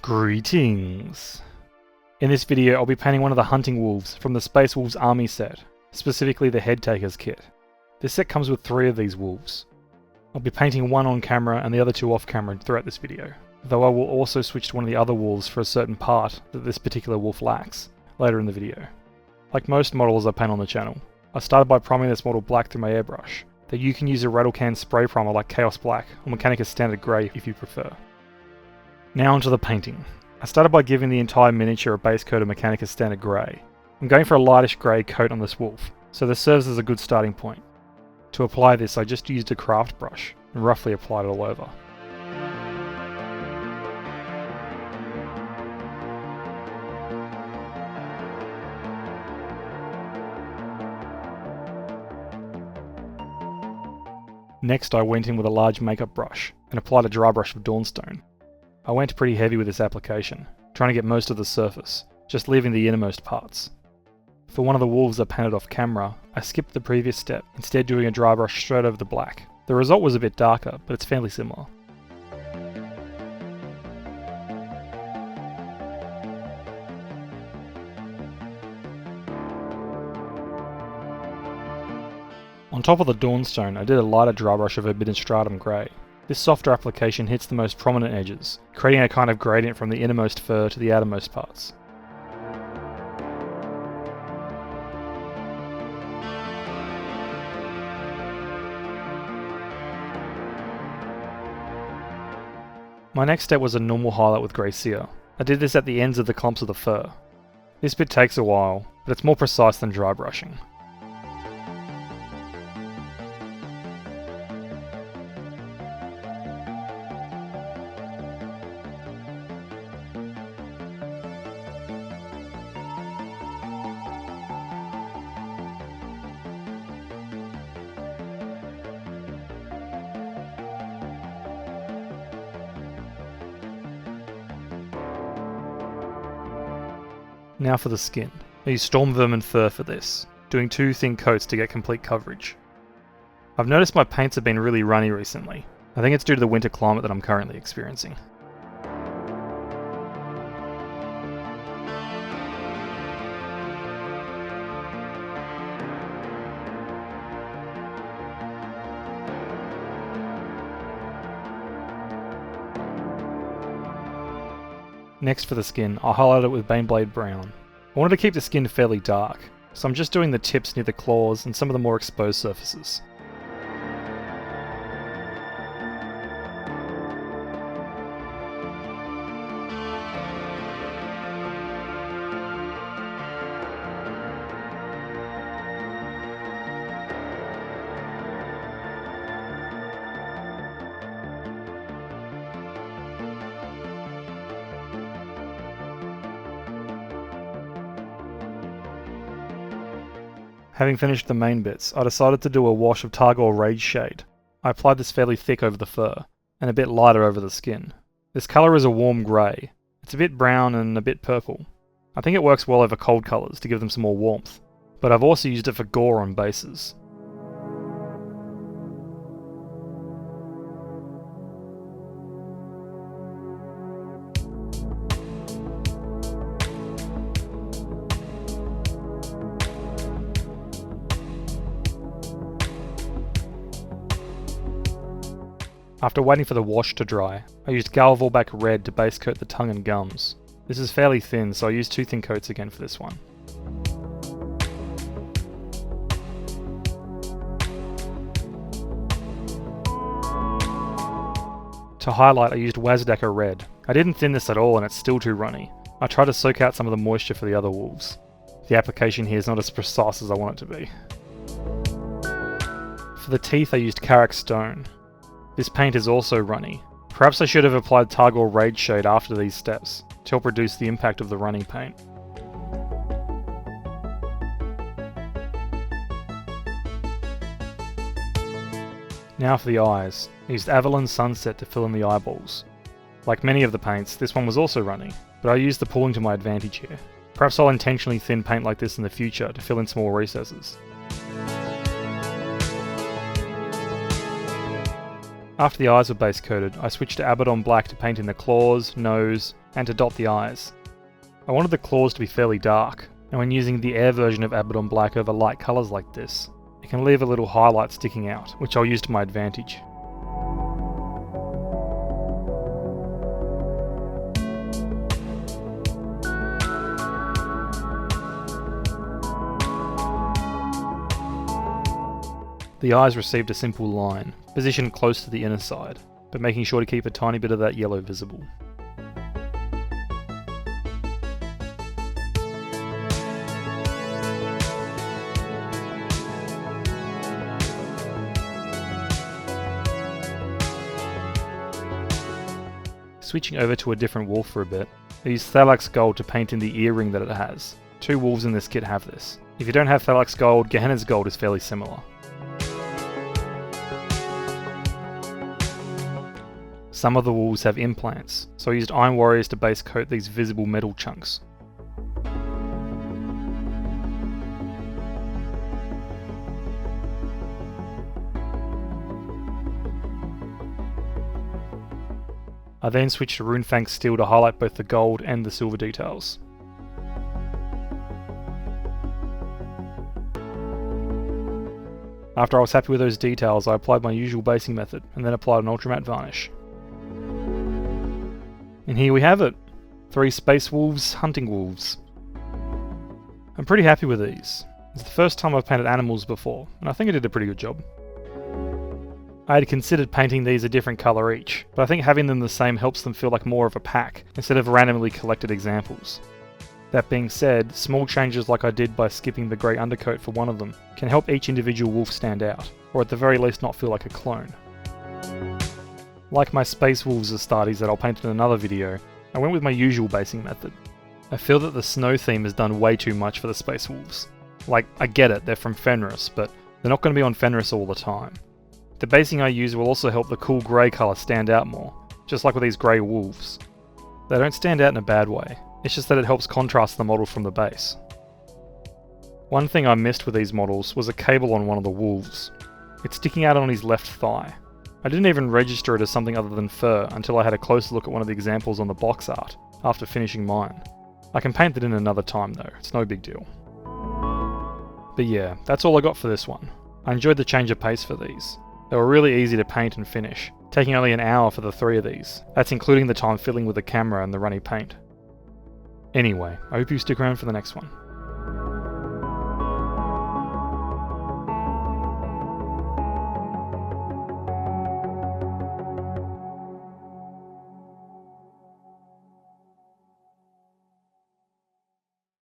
Greetings! In this video I'll be painting one of the hunting wolves from the Space Wolves army set, specifically the Headtakers kit. This set comes with 3 of these wolves. I'll be painting one on camera and the other 2 off camera throughout this video, though I will also switch to one of the other wolves for a certain part that this particular wolf lacks, later in the video. Like most models I paint on the channel, I started by priming this model black through my airbrush, though you can use a rattle can spray primer like Chaos Black or Mechanicus Standard Grey if you prefer. Now onto the painting. I started by giving the entire miniature a base coat of Mechanicus Standard Grey. I'm going for a lightish grey coat on this wolf, so this serves as a good starting point. To apply this I just used a craft brush and roughly applied it all over. Next I went in with a large makeup brush and applied a dry brush of Dawnstone. I went pretty heavy with this application, trying to get most of the surface, just leaving the innermost parts. For one of the wolves I painted off camera, I skipped the previous step, instead doing a dry brush straight over the black. The result was a bit darker, but it's fairly similar. On top of the Dawnstone, I did a lighter dry brush of Administratum Grey. This softer application hits the most prominent edges, creating a kind of gradient from the innermost fur to the outermost parts. My next step was a normal highlight with grey Seer. I did this at the ends of the clumps of the fur. This bit takes a while, but it's more precise than dry brushing. Now for the skin. I used Stormvermin fur for this, doing 2 thin coats to get complete coverage. I've noticed my paints have been really runny recently. I think it's due to the winter climate that I'm currently experiencing. Next for the skin, I highlighted it with Baneblade brown. I wanted to keep the skin fairly dark, so I'm just doing the tips near the claws and some of the more exposed surfaces. Having finished the main bits, I decided to do a wash of Targor Rage Shade. I applied this fairly thick over the fur, and a bit lighter over the skin. This colour is a warm grey. It's a bit brown and a bit purple. I think it works well over cold colours to give them some more warmth, but I've also used it for gore on bases. After waiting for the wash to dry, I used Vorbak Red to base coat the tongue and gums. This is fairly thin, so I used 2 thin coats again for this one. To highlight I used Wazdakka Red. I didn't thin this at all and it's still too runny. I tried to soak out some of the moisture for the other wolves. The application here is not as precise as I want it to be. For the teeth I used Karak Stone. This paint is also runny. Perhaps I should have applied Targor Rage Shade after these steps, to help reduce the impact of the running paint. Now for the eyes. I used Averland Sunset to fill in the eyeballs. Like many of the paints, this one was also runny, but I used the pooling to my advantage here. Perhaps I'll intentionally thin paint like this in the future to fill in small recesses. After the eyes were base coated, I switched to Abaddon black to paint in the claws, nose, and to dot the eyes. I wanted the claws to be fairly dark, and when using the air version of Abaddon black over light colours like this, it can leave a little highlight sticking out, which I'll use to my advantage. The eyes received a simple line, positioned close to the inner side, but making sure to keep a tiny bit of that yellow visible. Switching over to a different wolf for a bit, I used Thallax gold to paint in the earring that it has. 2 wolves in this kit have this. If you don't have Thallax gold, Gehenna's gold is fairly similar. Some of the wolves have implants, so I used Iron Warriors to base coat these visible metal chunks. I then switched to Runefang steel to highlight both the gold and the silver details. After I was happy with those details, I applied my usual basing method, and then applied an ultramatte varnish. And here we have it! 3 Space Wolves hunting wolves. I'm pretty happy with these. It's the first time I've painted animals before, and I think I did a pretty good job. I had considered painting these a different colour each, but I think having them the same helps them feel like more of a pack, instead of randomly collected examples. That being said, small changes like I did by skipping the grey undercoat for one of them can help each individual wolf stand out, or at the very least not feel like a clone. Like my Space Wolves Astartes that I'll paint in another video, I went with my usual basing method. I feel that the snow theme has done way too much for the Space Wolves. Like, I get it, they're from Fenris, but they're not going to be on Fenris all the time. The basing I use will also help the cool grey colour stand out more, just like with these grey wolves. They don't stand out in a bad way, it's just that it helps contrast the model from the base. One thing I missed with these models was a cable on one of the wolves. It's sticking out on his left thigh. I didn't even register it as something other than fur until I had a closer look at one of the examples on the box art, after finishing mine. I can paint it in another time though, it's no big deal. But yeah, that's all I got for this one. I enjoyed the change of pace for these. They were really easy to paint and finish, taking only an hour for the 3 of these. That's including the time fiddling with the camera and the runny paint. Anyway, I hope you stick around for the next one.